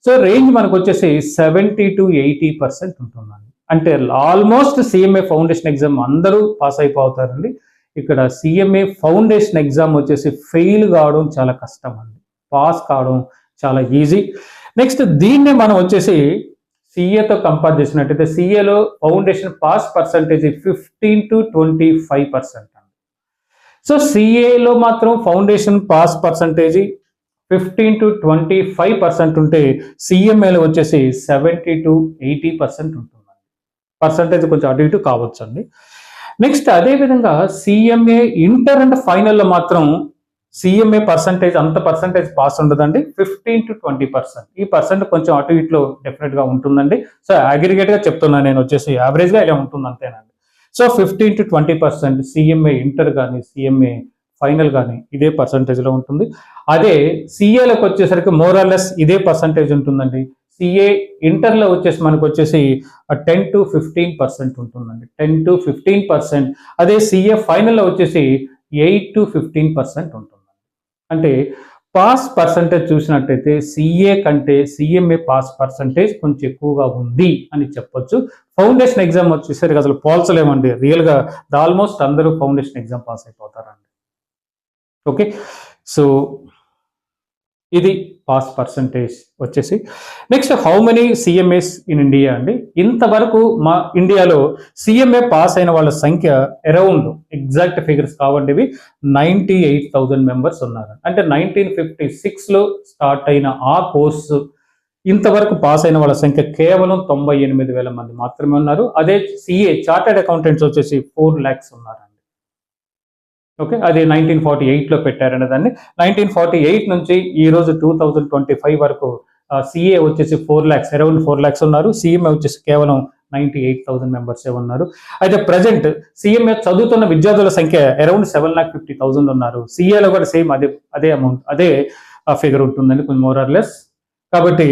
సో రేంజ్ మనకు వచ్చేసి 70 to 80% ఉంటుందండి. అంటే ఆల్మోస్ట్ సిఎంఏ ఫౌండేషన్ ఎగ్జామ్ అందరూ పాస్ అయిపోతారండి. ఇక్కడ సిఎంఏ ఫౌండేషన్ ఎగ్జామ్ వచ్చేసి ఫెయిల్ కావడం చాలా కష్టం అండి, పాస్ కావడం చాలా ఈజీ. నెక్స్ట్ దీన్నే మనం వచ్చేసి సిఏతో కంపేర్ చేసినట్టయితే సిఏలో foundation pass percentage 15 to 25%. So సిఏలో మాత్రం ఫౌండేషన్ పాస్ పర్సంటేజ్ 15 to 25% ఉంటే సిఎంఏలో వచ్చేసి 70 to 80% ఉంటుంది. పర్సంటేజ్ కొంచెం అటు ఇటు కావచ్చు అండి. నెక్స్ట్ అదేవిధంగా సిఎంఏ ఇంటర్ అండ్ ఫైనల్లో మాత్రం సిఎంఏ పర్సంటేజ్ అంత పర్సంటేజ్ పాస్ ఉండదండి, 15 to 20%. ఈ పర్సెంట్ కొంచెం అటు ఇట్లో డెఫినెట్గా ఉంటుందండి. సో అగ్రిగేట్గా చెప్తున్నాను నేను, వచ్చేసి యావరేజ్గా ఇలా ఉంటుంది అంతేనండి. సో 15 to 20% సిఎంఏ ఇంటర్ కానీ సిఎంఏ ఫైనల్ కానీ ఇదే పర్సంటేజ్లో ఉంటుంది. అదే సిఏలకు వచ్చేసరికి మోరాలెస్ ఇదే పర్సంటేజ్ ఉంటుందండి. సిఏ ఇంటర్లో వచ్చేసి మనకు వచ్చేసి 10 to 15% ఉంటుందండి, 10 to 15%. అదే సిఏ ఫైనల్లో వచ్చేసి 8 to 15% ఉంటుంది. అంటే పాస్ పర్సంటేజ్ చూసినట్టయితే సిఏ కంటే సిఎంఏ పాస్ పర్సంటేజ్ కొంచెం ఎక్కువగా ఉంది అని చెప్పొచ్చు. ఫౌండేషన్ ఎగ్జామ్ వచ్చేసరికి అసలు పోల్చలేమండి. రియల్గా ఆల్మోస్ట్ అందరూ ఫౌండేషన్ ఎగ్జామ్ పాస్ అయిపోతారండి. ఓకే, సో ఇది పాస్ పర్సంటేజ్ వచ్చేసి. Next, how many CMAs in India అండి. ఇంతవరకు మా ఇండియాలో సిఎంఏ పాస్ అయిన వాళ్ళ సంఖ్య అరౌండ్, ఎగ్జాక్ట్ ఫిగర్స్ కావండి, 98,000 మెంబర్స్ ఉన్నారు. అంటే 1956లో స్టార్ట్ అయిన ఆ కోర్సు ఇంతవరకు పాస్ అయిన వాళ్ళ సంఖ్య కేవలం 98,000 మంది మాత్రమే ఉన్నారు. అదే సిఏ చార్టెడ్ అకౌంటెంట్స్ వచ్చేసి 4 lakhs ఉన్నారు. ఓకే, అది 1948లో పెట్టారనే దాన్ని. 1948 నుంచి ఈ రోజు 2025 వరకు సిఏ వచ్చేసి 4 lakhs, అరౌండ్ 4 lakhs ఉన్నారు. సిఎంఏ వచ్చేసి కేవలం 98,000 మెంబర్స్ ఉన్నారు. అయితే ప్రజెంట్ సిఎంఏ చదువుతున్న విద్యార్థుల సంఖ్య అరౌండ్ 7,50,000 ఉన్నారు. సిఏలో కూడా సేమ్ అదే అమౌంట్, అదే ఫిగర్ ఉంటుందండి, కొంచెం మోర్ ఆర్ లెస్. కాబట్టి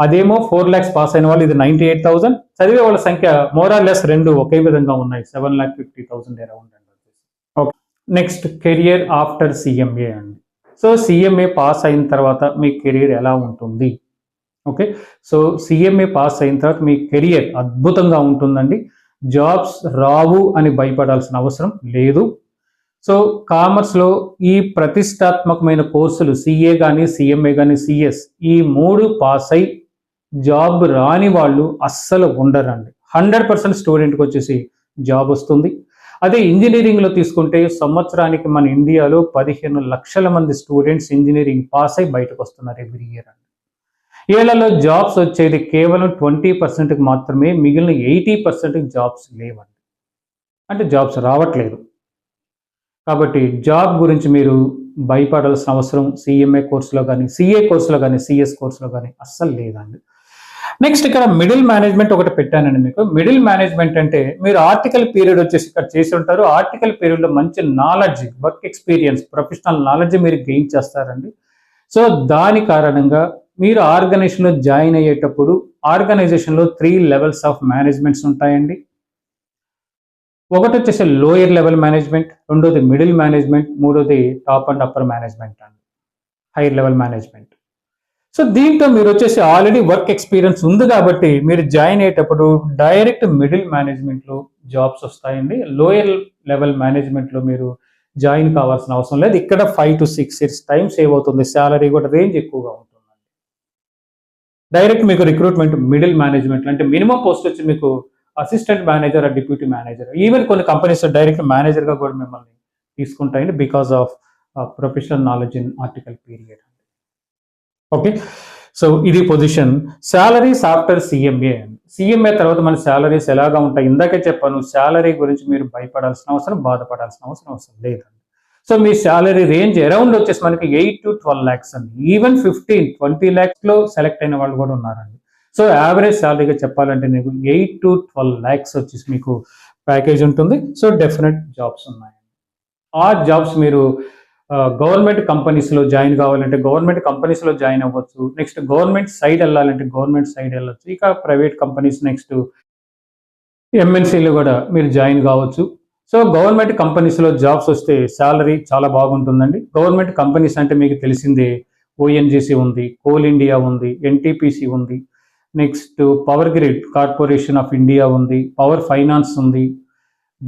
అదేమో 4 lakhs పాస్ అయిన వాళ్ళు, ఇది 98,000. చదివే వాళ్ళ సంఖ్య మోర్ ఆర్ లెస్ రెండు ఒకే విధంగా ఉన్నాయి, 7,50,000 around. Okay, next, career after CMA అండి. సో సిఎంఏ పాస్ అయిన తర్వాత మీ కెరియర్ ఎలా ఉంటుంది? ఓకే, సో సిఎంఏ పాస్ అయిన తర్వాత మీ కెరియర్ అద్భుతంగా ఉంటుందండి. జాబ్స్ రావు అని భయపడాల్సిన అవసరం లేదు. సో కామర్స్లో ఈ ప్రతిష్టాత్మకమైన కోర్సులు సిఏ కానీ, సిఎంఏ కానీ, సిఎస్, ఈ 3 పాస్ అయి జాబ్ రాని వాళ్ళు అస్సలు ఉండరండి. 100% స్టూడెంట్కి వచ్చేసి జాబ్ వస్తుంది. అదే ఇంజనీరింగ్లో తీసుకుంటే సంవత్సరానికి మన ఇండియాలో 15 లక్షల మంది స్టూడెంట్స్ ఇంజనీరింగ్ పాస్ అయి బయటకు వస్తున్నారు ఎవ్రీ ఇయర్ అండి. ఏళ్లలో జాబ్స్ వచ్చేది కేవలం 20%కి మాత్రమే, మిగిలిన 80% జాబ్స్ లేవండి. అంటే జాబ్స్ రావట్లేదు. కాబట్టి జాబ్ గురించి మీరు భయపడాల్సిన అవసరం సిఎంఏ కోర్సులో కానీ, సిఏ కోర్సులో కానీ, సిఎస్ కోర్సులో కానీ అస్సలు లేదండి. నెక్స్ట్, ఇక్కడ మిడిల్ మేనేజ్మెంట్ ఒకటి పెట్టానండి మీకు. మిడిల్ మేనేజ్మెంట్ అంటే మీరు ఆర్టికల్ పీరియడ్ వచ్చేసి ఇక్కడ చేసి ఉంటారు. ఆర్టికల్ పీరియడ్లో మంచి knowledge, work experience, professional knowledge మీరు గెయిన్ చేస్తారండి. సో దాని కారణంగా మీరు ఆర్గనైజేషన్లో జాయిన్ అయ్యేటప్పుడు ఆర్గనైజేషన్లో 3 levels ఆఫ్ మేనేజ్మెంట్స్ ఉంటాయండి. ఒకటి వచ్చేసి లోయర్ లెవెల్ మేనేజ్మెంట్, రెండోది మిడిల్ మేనేజ్మెంట్, మూడోది టాప్ అండ్ అప్పర్ మేనేజ్మెంట్ అండి, హైయర్ లెవెల్ మేనేజ్మెంట్. సో దీంట్లో మీరు వచ్చేసి ఆల్రెడీ వర్క్ ఎక్స్పీరియన్స్ ఉంది కాబట్టి మీరు జాయిన్ అయ్యేటప్పుడు డైరెక్ట్ మిడిల్ మేనేజ్మెంట్లో జాబ్స్ వస్తాయండి. లోయర్ లెవెల్ మేనేజ్మెంట్లో మీరు జాయిన్ కావాల్సిన అవసరం లేదు. ఇక్కడ 5 to 6 years టైం సేవ్ అవుతుంది. శాలరీ కూడా రేంజ్ ఎక్కువగా ఉంటుందండి. డైరెక్ట్ మీకు రిక్రూట్మెంట్ మిడిల్ మేనేజ్మెంట్ అంటే మినిమం పోస్ట్ వచ్చి మీకు assistant manager, deputy manager, even కొన్ని కంపెనీస్ డైరెక్ట్ మేనేజర్గా కూడా మిమ్మల్ని తీసుకుంటాయండి, because of professional knowledge in article period. Okay, so ఇది position. Salaries after CMA. CMA తర్వాత మన శాలరీస్ ఎలాగా ఉంటాయి? ఇందాకే చెప్పాను, శాలరీ గురించి మీరు భయపడాల్సిన అవసరం, బాధపడాల్సిన అవసరం లేదండి. సో మీ శాలరీ రేంజ్ అరౌండ్ వచ్చేసి మనకి 8 to 12 lakhs అండి. ఈవెన్ 15-20 lakhsలో సెలెక్ట్ అయిన వాళ్ళు కూడా ఉన్నారండి. సో యావరేజ్ శాలరీగా చెప్పాలంటే మీకు 8 to 12 lakhs వచ్చేసి మీకు ప్యాకేజ్ ఉంటుంది. సో డెఫినెట్ జాబ్స్ ఉన్నాయి. ఆ జాబ్స్ మీరు గవర్నమెంట్ కంపెనీస్లో జాయిన్ కావాలంటే గవర్నమెంట్ కంపెనీస్లో జాయిన్ అవ్వచ్చు. నెక్స్ట్ గవర్నమెంట్ సైడ్ వెళ్ళాలంటే గవర్నమెంట్ సైడ్ వెళ్ళొచ్చు. ఇక ప్రైవేట్ కంపెనీస్, నెక్స్ట్ ఎంఎన్సీలో కూడా మీరు జాయిన్ కావచ్చు. సో గవర్నమెంట్ కంపెనీస్లో జాబ్స్ వస్తే శాలరీ చాలా బాగుంటుందండి. గవర్నమెంట్ కంపెనీస్ అంటే మీకు తెలిసిందే, ఓఎన్జీసీ ఉంది, కోల్ ఇండియా ఉంది, ఎన్టీపీసీ ఉంది, next power grid corporation of India ఉంది, పవర్ ఫైనాన్స్ ఉంది,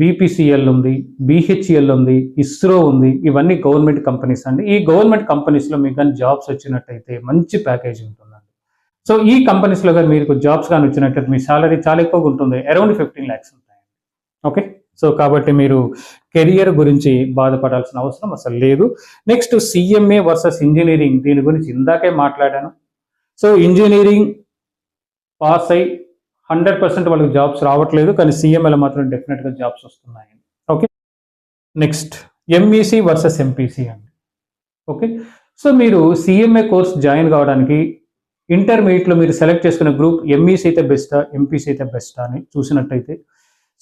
బీపీసీఎల్ ఉంది, బీహెచ్ఈఎల్ ఉంది, ఇస్రో ఉంది. ఇవన్నీ గవర్నమెంట్ కంపెనీస్ అండి. ఈ గవర్నమెంట్ కంపెనీస్లో మీకు కానీ జాబ్స్ వచ్చినట్టయితే మంచి ప్యాకేజ్ ఉంటుందండి. సో ఈ కంపెనీస్లో కానీ మీకు జాబ్స్ కానీ వచ్చినట్టయితే మీ శాలరీ చాలా ఎక్కువగా ఉంటుంది, అరౌండ్ 15 lakhs ఉంటాయి. ఓకే, సో కాబట్టి మీరు కెరియర్ గురించి బాధపడాల్సిన అవసరం అసలు లేదు. నెక్స్ట్, సిఎంఏ వర్సెస్ ఇంజనీరింగ్, దీని గురించి ఇందాకే మాట్లాడాను. సో ఇంజనీరింగ్ పాస్ అయి 100% వాళ్ళకి జాబ్స్ రావట్లేదు, కానీ సిఎంఏలో మాత్రం డెఫినెట్గా జాబ్స్ వస్తున్నాయి. Okay, next MEC versus MPC అండి. ఓకే, సో మీరు సిఎంఏ కోర్స్ జాయిన్ కావడానికి ఇంటర్మీడియట్లో మీరు సెలెక్ట్ చేసుకునే గ్రూప్ ఎంఈసి అయితే బెస్టా, ఎంపీసీ అయితే బెస్టా అని చూసినట్టయితే,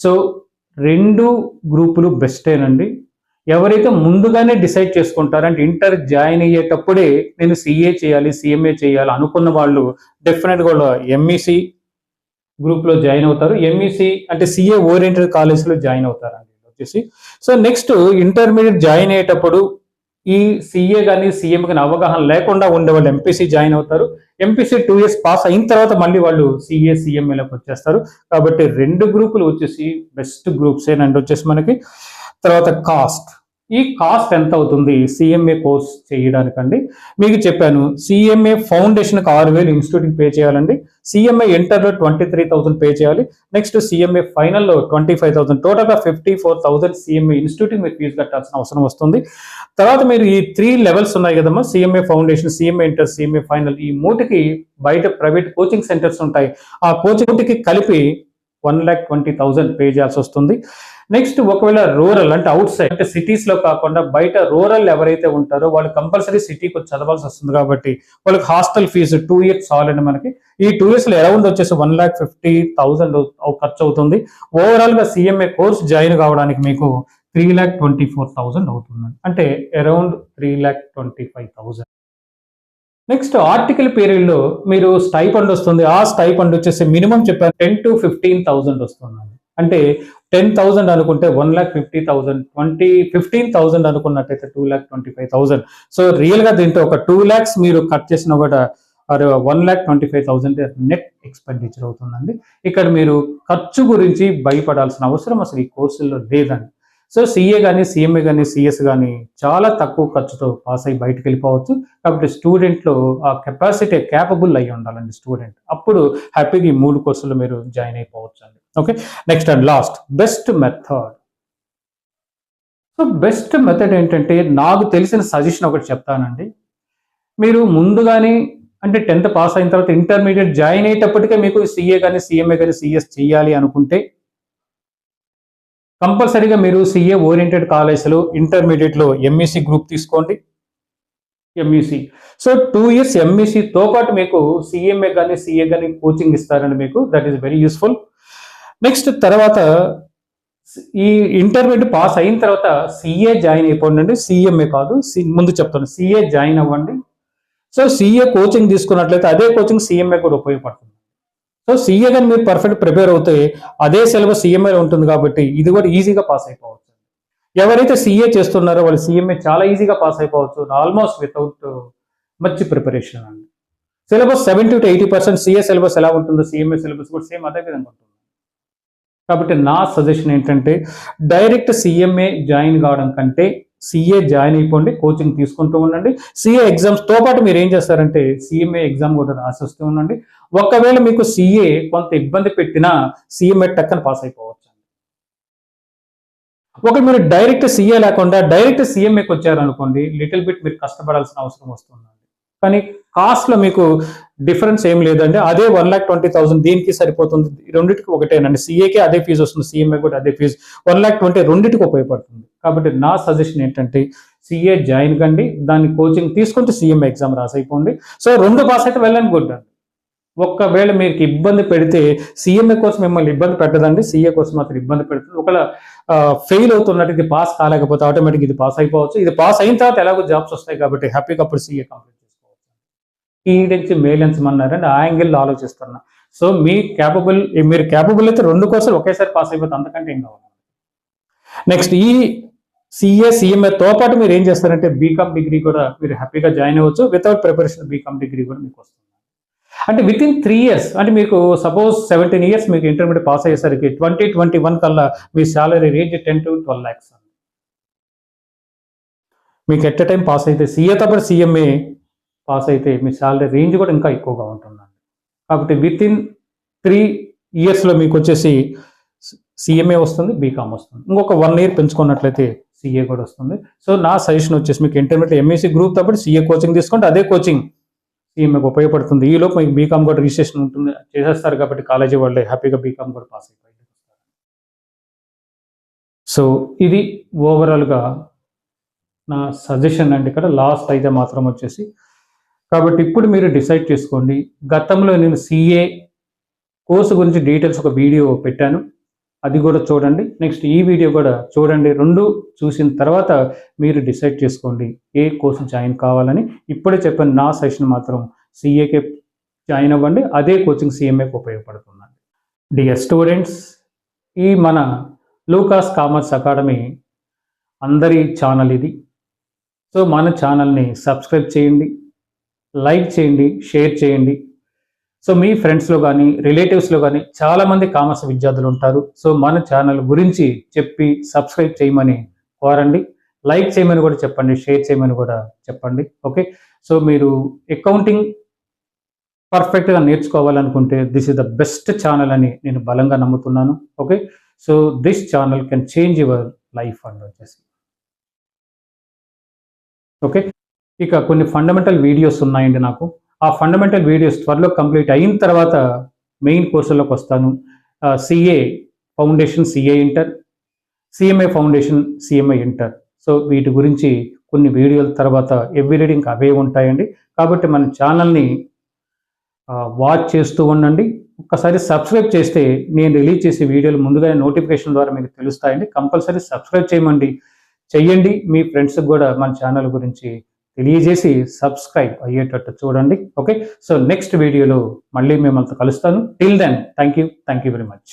సో 2 గ్రూపులు బెస్టేనండి. ఎవరైతే ముందుగానే డిసైడ్ చేసుకుంటారో, అంటే ఇంటర్ జాయిన్ అయ్యేటప్పుడే నేను సిఏ చేయాలి, సిఎంఏ చేయాలి అనుకున్న వాళ్ళు డెఫినెట్గా కూడా ఎంఈసి గ్రూప్లో జాయిన్ అవుతారు. ఎంఈసి అంటే సిఏ ఓరియంటెడ్ కాలేజ్లో జాయిన్ అవుతారండి వచ్చేసి. సో నెక్స్ట్, ఇంటర్మీడియట్ జాయిన్ అయ్యేటప్పుడు ఈ సిఏ కానీ సిఎం కానీ అవగాహన లేకుండా ఉండే వాళ్ళు ఎంపీసీ జాయిన్ అవుతారు. ఎంపీసీ 2 years పాస్ అయిన తర్వాత మళ్ళీ వాళ్ళు సిఏ సిఎంఏలోకి వచ్చేస్తారు. కాబట్టి 2 గ్రూపులు వచ్చేసి బెస్ట్ గ్రూప్స్ ఏనండి వచ్చేసి మనకి. తర్వాత కాస్ట్, ఈ కాస్ట్ ఎంత అవుతుంది సిఎంఏ కోర్స్ చేయడానికండి? మీకు చెప్పాను, సిఎంఏ ఫౌండేషన్కి 6,000 ఇన్స్టిట్యూట్కి పే చేయాలండి. సిఎంఏ ఇంటర్లో 23,000 పే చేయాలి. నెక్స్ట్ సిఎంఏ ఫైనల్లో 25,000, టోటల్గా 54,000 సిఎంఏ ఇన్స్టిట్యూట్కి మీరు ఫీజు కట్టాల్సిన అవసరం వస్తుంది. తర్వాత మీరు ఈ 3 లెవెల్స్ ఉన్నాయి కదమ్మా, CMA foundation, CMA inter, CMA final, ఈ మూటికి బయట ప్రైవేట్ కోచింగ్ సెంటర్స్ ఉంటాయి. ఆ కోచింగ్కి కలిపి 1,20,000 పే చేయాల్సి వస్తుంది. నెక్స్ట్ ఒకవేళ రూరల్ అంటే అవుట్ సైడ్ అంటే సిటీస్ లో కాకుండా బయట రూరల్ ఎవరైతే ఉంటారో వాళ్ళు కంపల్సరీ సిటీకి వచ్చి చదవాల్సి వస్తుంది కాబట్టి వాళ్ళకి హాస్టల్ ఫీజు 2 years చాలండి. మనకి ఈ 2 years లో అరౌండ్ వచ్చేసి 1,50,000 ఖర్చు అవుతుంది. ఓవరాల్ గా సిఎంఏ కోర్స్ జాయిన్ కావడానికి మీకు 3,24,000 అవుతుంది, అంటే అరౌండ్ 3,25,000. నెక్స్ట్ ఆర్టికల్ పీరియడ్ లో మీరు స్టైఫండ్ వస్తుంది. ఆ స్టైఫండ్ వచ్చేసి మినిమం చెప్పారు 10 to 15,000 వస్తుంది. అంటే 10,000 అనుకుంటే 1,50,000, 15,000 అనుకున్నట్టయితే 2,25,000. సో రియల్ గా దీంట్లో ఒక 2 lakhs మీరు కట్ చేసిన కూడా 1,25,000 నెట్ ఎక్స్పెండిచర్ అవుతుందండి. ఇక్కడ మీరు ఖర్చు గురించి భయపడాల్సిన అవసరం అసలు ఈ కోర్సుల్లో లేదండి. సో సిఏ కానీ, సిఎంఏ కానీ, సిఎస్ కానీ చాలా తక్కువ ఖర్చుతో పాస్ అయ్యి బయటకు వెళ్ళిపోవచ్చు. కాబట్టి స్టూడెంట్లో ఆ కెపాసిటీ క్యాపబుల్ అయ్యి ఉండాలండి స్టూడెంట్. అప్పుడు హ్యాపీగా ఈ 3 కోర్సులు మీరు జాయిన్ అయిపోవచ్చు అండి. Okay, next and last best method. So best method ఏంటంటే నాకు తెలిసిన సజెషన్ ఒకటి చెప్తానండి. మీరు ముందుగానే అంటే 10th పాస్ అయిన తర్వాత ఇంటర్మీడియట్ జాయిన్ అయ్యేటప్పటికే మీకు సిఏ కానీ, సిఎంఏ కానీ, సిఎస్ చేయాలి అనుకుంటే కంపల్సరీగా మీరు సిఏ ఓరియంటెడ్ కాలేజ్లో ఇంటర్మీడియట్లో ఎంఈసి గ్రూప్ తీసుకోండి. ఎంఈసి సో 2 years ఎంఈసితో పాటు మీకు సిఎంఏ కానీ, సిఏ కానీ కోచింగ్ ఇస్తారండి మీకు. That is very useful. Next తర్వాత ఈ ఇంటర్మీడియట్ పాస్ అయిన తర్వాత సిఏ జాయిన్ అయిపోండి. సిఎంఏ కాదు, ముందు చెప్తాను, సిఏ జాయిన్ అవ్వండి. సో సిఏ కోచింగ్ తీసుకున్నట్లయితే అదే కోచింగ్ సిఎంఏ కూడా ఉపయోగపడుతుంది. సో సిఏ కానీ మీరు పర్ఫెక్ట్ ప్రిపేర్ అవుతే అదే సిలబస్ సిఎంఏలో ఉంటుంది కాబట్టి ఇది కూడా ఈజీగా పాస్ అయిపోవచ్చు. ఎవరైతే సిఏ చేస్తున్నారో వాళ్ళు సిఎంఏ చాలా ఈజీగా పాస్ అయిపోవచ్చు, ఆల్మోస్ట్ వితౌట్ మచ్ ప్రిపరేషన్ అండి. సిలబస్ 70 to 80% సిఏ సిలబస్ ఎలా ఉంటుందో సిఎంఏ సిలబస్ కూడా సేమ్ అదే విధంగా ఉంటుంది. కాబట్టి నా సజెషన్ ఏంటంటే డైరెక్ట్ సిఎంఏ జాయిన్ కావడం కంటే సిఏ జాయిన్ అయిపోండి, కోచింగ్ తీసుకుంటూ ఉండండి. సిఏ ఎగ్జామ్స్తో పాటు మీరు ఏం చేస్తారంటే సిఎంఏ ఎగ్జామ్ కూడా రాసేస్తూ ఉండండి. ఒకవేళ మీకు సిఏ కొంత ఇబ్బంది పెట్టినా సిఎంఏ టక్కన పాస్ అయిపోవచ్చు. ఒక మీరు డైరెక్ట్ సిఏ లేకుండా డైరెక్ట్ సిఎంఏకి వచ్చారనుకోండి, లిటిల్ బిట్ మీరు కష్టపడాల్సిన అవసరం వస్తుందండి. కానీ కాస్ట్లో మీకు డిఫరెన్స్ ఏం లేదండి. అదే 1,20,000 దీనికి సరిపోతుంది. రెండింటికి ఒకటేనండి. సిఏకి అదే ఫీజు వస్తుంది, సిఎంఏ కూడా అదే ఫీజు. 1,20,000 రెండింటికి ఉపయోగపడుతుంది. కాబట్టి నా సజెషన్ ఏంటంటే సిఏ జాయిన్ కండి, దాన్ని కోచింగ్ తీసుకుంటే సిఎంఏ ఎగ్జామ్ రాసైపోండి. సో 2 పాస్ అయితే వెళ్ళండి, గుడ్ అండి. ఒక్కవేళ మీకు ఇబ్బంది పెడితే సిఎంఏ కోసం మిమ్మల్ని ఇబ్బంది పెట్టదండి, సిఏ కోసం మాత్రం ఇబ్బంది పెడుతుంది. ఒకవేళ ఫెయిల్ అవుతున్నట్టు ఇది పాస్ కాలేకపోతే ఆటోమేటిక్ ఇది పాస్ అయిపోవచ్చు. ఇది పాస్ అయిన తర్వాత ఎలాగో జాబ్స్ వస్తాయి కాబట్టి హ్యాపీగా అప్పుడు సిఏ కంప్లీట్ చేసుకోవచ్చు. ఈ నుంచి మేలెన్సమన్నారండి, ఆ యాంగిల్లో ఆలోచిస్తున్నా. సో మీరు క్యాపబుల్ అయితే 2 కోర్సులు ఒకేసారి పాస్ అయిపోతే అంతకంటే ఏం కావాలి. నెక్స్ట్ ఈ సిఏ సిఎంఏతో పాటు మీరు ఏం చేస్తారంటే బీకామ్ డిగ్రీ కూడా మీరు హ్యాపీగా జాయిన్ అవ్వచ్చు. వితౌట్ ప్రిపరేషన్ బీకామ్ డిగ్రీ కూడా మీకు వస్తుంది. అంటే విత్ ఇన్ 3 years, అంటే మీకు సపోజ్ 17 years మీకు ఇంటర్మీడియట్ పాస్ అయ్యేసరికి 2021 కల్లా మీ శాలరీ రేంజ్ 10 to 12 lakhs. మీకు ఎట్ టైం పాస్ అయితే సిఏతో పాటు సిఎంఏ పాస్ అయితే మీ శాలరీ రేంజ్ కూడా ఇంకా ఎక్కువగా ఉంటుందండి. కాబట్టి విత్ ఇన్ 3 yearsలో మీకు వచ్చేసి సిఎంఏ వస్తుంది, బీకామ్ వస్తుంది. ఇంకొక 1 year పెంచుకున్నట్లయితే సిఏ కూడా వస్తుంది. సో నా సజెషన్ వచ్చేసి మీకు ఇంటర్మీడియట్ ఎంఈసీ గ్రూప్తో పాటు సిఏ కోచింగ్ తీసుకుంటే అదే కోచింగ్ సిఎంఏకి ఉపయోగపడుతుంది. ఈలోపు మీకు బీకామ్ కూడా రిజిస్ట్రేషన్ ఉంటుంది, చేసేస్తారు కాబట్టి కాలేజీ వాళ్ళే హ్యాపీగా బీకామ్ కూడా పాస్ అయిపోయింది. సో ఇది ఓవరాల్గా నా సజెషన్ అండి. ఇక్కడ లాస్ట్ అయితే మాత్రం వచ్చేసి కాబట్టి ఇప్పుడు మీరు డిసైడ్ చేసుకోండి. గతంలో నేను సిఏ కోర్సు గురించి డీటెయిల్స్ ఒక వీడియో పెట్టాను, అది కూడా చూడండి. నెక్స్ట్ ఈ వీడియో కూడా చూడండి. 2 చూసిన తర్వాత మీరు డిసైడ్ చేసుకోండి ఏ కోర్సు జాయిన్ కావాలని. ఇప్పుడే చెప్పాను, నా సెషన్ మాత్రం సిఏకే జాయిన్ అవ్వండి, అదే కోచింగ్ సిఎంఏకి ఉపయోగపడుతుందండి. డియర్ స్టూడెంట్స్, ఈ మన లూకాస్ కామర్స్ అకాడమీ అందరి ఛానల్ ఇది. సో మన ఛానల్ని సబ్స్క్రైబ్ చేయండి, లైక్ చేయండి, షేర్ చేయండి. సో మీ ఫ్రెండ్స్లో కానీ రిలేటివ్స్లో కానీ చాలామంది కామర్స్ విద్యార్థులు ఉంటారు. సో మన ఛానల్ గురించి చెప్పి సబ్స్క్రైబ్ చేయమని కోరండి. లైక్ చేయమని కూడా చెప్పండి, షేర్ చేయమని కూడా చెప్పండి. ఓకే, సో మీరు అకౌంటింగ్ పర్ఫెక్ట్గా నేర్చుకోవాలనుకుంటే this is the best channel అని నేను బలంగా నమ్ముతున్నాను. Okay, so this channel can change your life అని వచ్చేసి. ఓకే, ఇక కొన్ని ఫండమెంటల్ వీడియోస్ ఉన్నాయండి నాకు. ఆ ఫండమెంటల్ వీడియోస్ త్వరలో కంప్లీట్ అయిన తర్వాత మెయిన్ కోర్సులోకి వస్తాను. CA foundation, CA inter, CMA foundation, CMA inter. So వీటి గురించి కొన్ని వీడియోల తర్వాత ఎవ్రీ రీడింగ్ అవే ఉంటాయండి. కాబట్టి మన ఛానల్ని వాచ్ చేస్తూ ఉండండి. ఒక్కసారి సబ్స్క్రైబ్ చేస్తే నేను రిలీజ్ చేసే వీడియోలు ముందుగానే నోటిఫికేషన్ ద్వారా మీకు తెలుస్తాయండి. కంపల్సరీ సబ్స్క్రైబ్ చెయ్యండి. మీ ఫ్రెండ్స్కి కూడా మన ఛానల్ గురించి తెలియజేసి సబ్స్క్రైబ్ అయ్యేటట్టు చూడండి. ఓకే, సో నెక్స్ట్ వీడియోలో మళ్ళీ మిమ్మల్ని కలుస్తాను. Till then thank you very much.